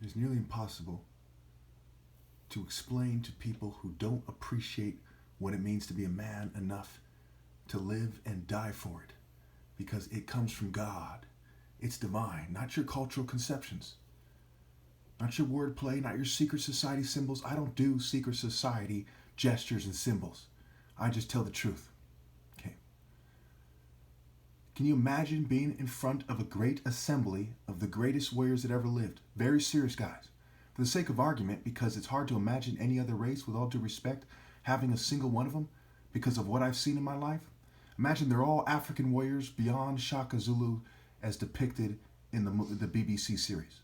It is nearly impossible to explain to people who don't appreciate what it means to be a man enough to live and die for it, because it comes from God. It's divine, not your cultural conceptions, not your wordplay, not your secret society symbols. I don't do secret society gestures and symbols. I just tell the truth. Okay. Can you imagine being in front of a great assembly of the greatest warriors that ever lived? Very serious guys. For the sake of argument, because it's hard to imagine any other race, with all due respect, having a single one of them because of what I've seen in my life. Imagine they're all African warriors beyond Shaka Zulu as depicted in the BBC series.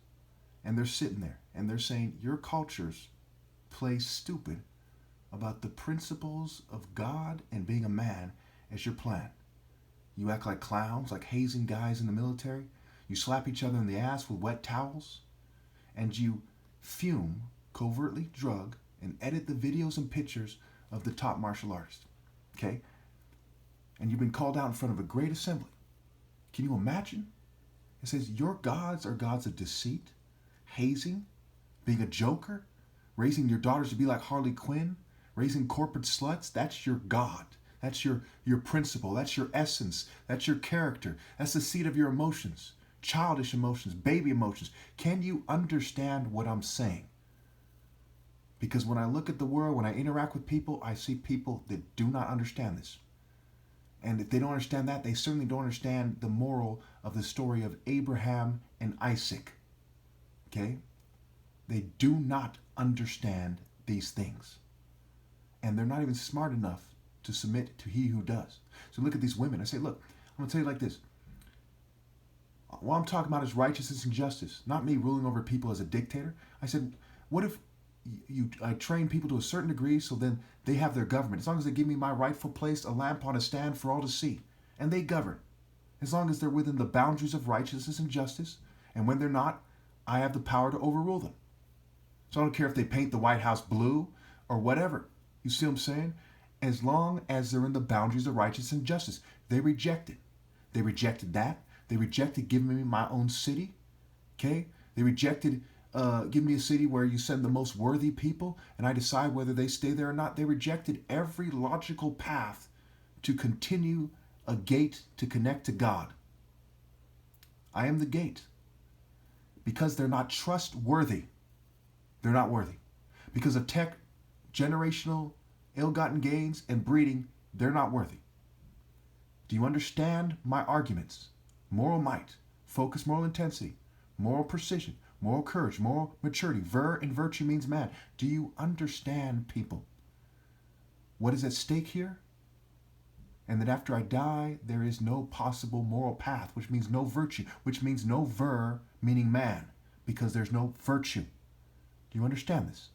And they're sitting there and they're saying, your cultures play stupid about the principles of God and being a man as your plan. You act like clowns, like hazing guys in the military. You slap each other in the ass with wet towels. And you fume, covertly drug, and edit the videos and pictures of the top martial artists. Okay? And you've been called out in front of a great assembly. Can you imagine? It says your gods are gods of deceit, hazing, being a joker, raising your daughters to be like Harley Quinn, raising corporate sluts. That's your God. That's your principle. That's your essence. That's your character. That's the seat of your emotions, childish emotions, baby emotions. Can you understand what I'm saying? Because when I look at the world, when I interact with people, I see people that do not understand this. And if they don't understand that, they certainly don't understand the moral of the story of Abraham and Isaac. Okay? They do not understand these things. And they're not even smart enough to submit to he who does. So look at these women. I say, look, I'm going to tell you like this. What I'm talking about is righteousness and justice, not me ruling over people as a dictator. I said, what if I train people to a certain degree so then they have their government? As long as they give me my rightful place, a lamp on a stand for all to see, and they govern. As long as they're within the boundaries of righteousness and justice, and when they're not, I have the power to overrule them. So I don't care if they paint the White House blue or whatever. You see what I'm saying? As long as they're in the boundaries of righteousness and justice. They rejected. They rejected that. They rejected giving me my own city. Okay? They rejected giving me a city where you send the most worthy people and I decide whether they stay there or not. They rejected every logical path to continue a gate to connect to God. I am the gate. Because they're not trustworthy. They're not worthy. Because of tech, generational, ill-gotten gains, and breeding, they're not worthy. Do you understand my arguments? Moral might, focus, moral intensity, moral precision, moral courage, moral maturity. Ver in virtue means man. Do you understand, people, what is at stake here? And that after I die, there is no possible moral path, which means no virtue, which means no ver, meaning man, because there's no virtue. Do you understand this?